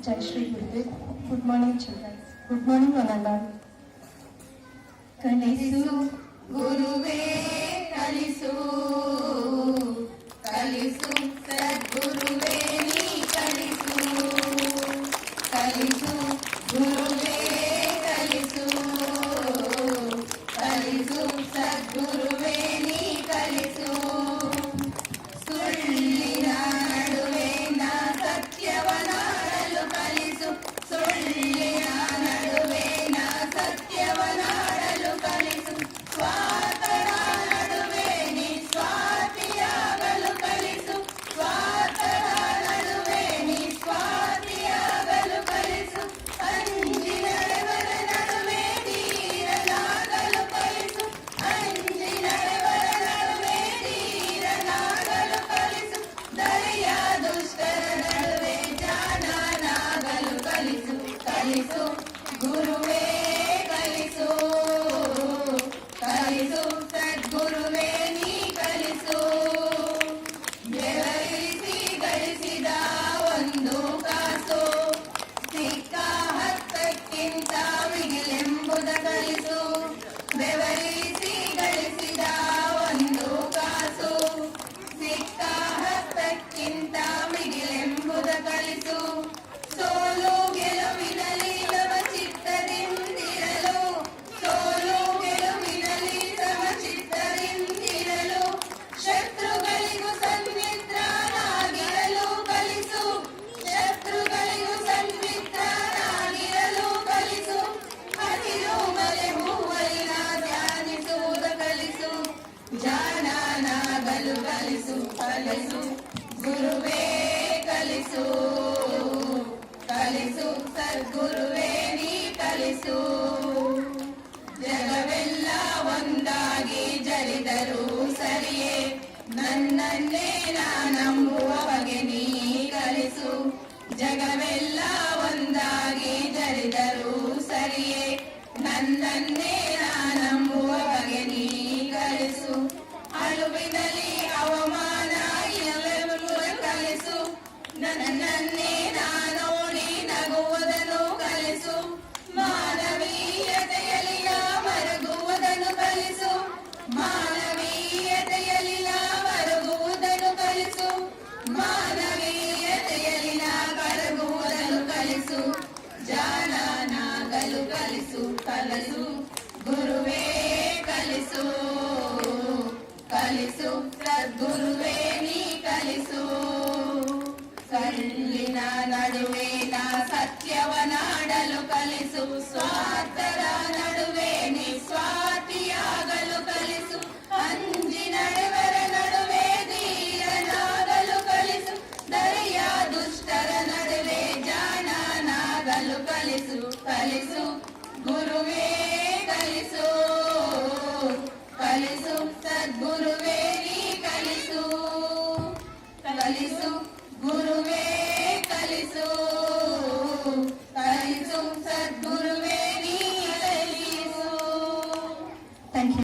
Jai Shri Gurudev. Good morning, children. Good morning, one and all. ಕಲಿಸು ಗುರುವೇ ಕಲಿಸು ಕಲಿಸು ಸದ್ಗುರುವೇ ನೀ ಕಲಿಸು ಕಲಿಸು ಗುರುವೇ ಕಲಿಸು ಕಲಿಸು ಸದ್ಗುರುವೇ ನೀ ಕಲಿಸು ಸುಳ್ಳಿನ ನಡುವೆ ನಾ ಸತ್ಯವನಾಡಲು ಕಲಿಸು ಸುಳ್ಳಿನ ನಡುವೆ ನಾ ಸತ್ಯವನಾಡಲು ಕಲಿಸು ಸ್ವಾರ್ಥದ ನಡುವೆ ನಿಸ್ವಾರ್ಥಿಯಾಗಲು ಕಲಿಸು ಸ್ವಾರ್ಥದ ನಡುವೆ ನಿಸ್ವಾರ್ಥಿಯಾಗಲು ಕಲಿಸು ಅಂಜಿನಡೆವರ ನಡುವೆ ಧೀರನಾಗಲು ಕಲಿಸು ಅಂಜಿನಡೆವರ ನಡುವೆ ಧೀರನಾಗಲು ಕಲಿಸು ದರೆಯ ದುಷ್ಟರ ನಡುವೆ ಜಾಣನಾಗಲು ಕಲಿಸು ಕಲಿಸು ಗುರುವೇ ಕಲಿಸು ಕಲಿಸು ಸದ್ಗುರುವೇ ನೀ ಕಲಿಸು ಬೆವರಿಸಿ ಗಳಿಸಿದ ಒಂದು ಕಾಸು ಸಿಕ್ಕ ಹತ್ತಕ್ಕಿಂತ ಮಿಗಿಲೆಂಬುದ ಕಲಿಸು ಬೆವರಿಸಿ ಗಳಿಸಿದ ಒಂದು ಕಾಸು ಸಿಕ್ಕ ಹತ್ತಕ್ಕಿಂತ ಮಿಗಿಲೆಂಬುದ ಕಲಿಸು ಸೋಲು ಗೆಲುವಿನಲ್ಲಿ ಸಮಚಿತ್ತದಿಂದಿರಲು ಸೋಲು ಗೆಲುವಿನಲ್ಲಿ ಸಮಚಿತ್ತದಿಂದಿರಲು ಶತ್ರುಗಳಿಗೂ ಸನ್ಮಿತ್ರನಾಗಿರಲು ಕಲಿಸು ಶತ್ರುಗಳಿಗೂ ಸನ್ಮಿತ್ರನಾಗಿರಲು ಕಲಿಸು ಹಸಿರು ಮಲೆ ಹೂವಲಿನ ಧ್ಯಾನಿಸುವುದ ಕಲಿಸು ಜಾಣನಾಗಲು ಕಲಿಸು ಕಲಿಸು ಗುರುವೇ ಕಲಿಸು ಕಲಿಸು ಸದ್ಗುರುವೇ ನೀ ಕಲಿಸು ಜಗವೆಲ್ಲ ಒಂದಾಗಿ ಜರಿದರು ಸರಿಯೇ ನನ್ನನ್ನೇ ನಾ ನಂಬುವ ಬಗೆ ನೀ ಕಲಿಸು ಜಗವೆಲ್ಲ ಒಂದಾಗಿ ಜರಿದರು ಸರಿಯೇ ನನ್ನನ್ನೇ ನಾ ನಂಬುವ ಬಗೆ ನೀ ಕಲಿಸು ಅಳುವಿನಲ್ಲಿ ಅವಮಾನ ಇಲ್ಲವೆಂಬುದ ಕಲಿಸು ನನ್ನನ್ನೇ ನಾ ನೋಡಿ ನಗುವುದನ್ನು ಕಲಿಸು ಮಾನವೀಯತೆಯಲ್ಲಿ ನಾ ಮರಗುವುದನ್ನು ಕಲಿಸು ಮಾನವೀಯತೆಯಲ್ಲಿ ನಾ ಮರಗುವುದನ್ನು ಕಲಿಸು ಮಾನವೀಯತೆಯಲ್ಲಿ ನಾ ಕರಗುವುದನ್ನು ಕಲಿಸು ಜಾಣನಾಗಲು ಕಲಿಸು ಕಲಿಸು ಗುರುವೇ ಕಲಿಸು ಕಲಿಸು ಸದ್ಗುರುವೇ ನೀ ಕಲಿಸು ಕಲ್ಲಿನ ನಡುವೆ ನಾ ಸತ್ಯವನಾಡಲು ಕಲಿಸು ಸ್ವಾರ್ಥದ ನಡುವೆ ನಿಸ್ವಾರ್ಥಿಯಾಗಲು ಕಲಿಸು ಅಂಜಿನಡೆವರ ನಡುವೆ ಧೀರನಾಗಲು ಕಲಿಸು ದರೆಯ ದುಷ್ಟರ ನಡುವೆ ಜಾಣನಾಗಲು ಕಲಿಸು ಕಲಿಸು ಗುರುವೇ ಕಲಿಸು ಕಲಿಸು ಸದ್ಗುರುವೇ ನೀ ಕಲಿಸು ಕಲಿಸು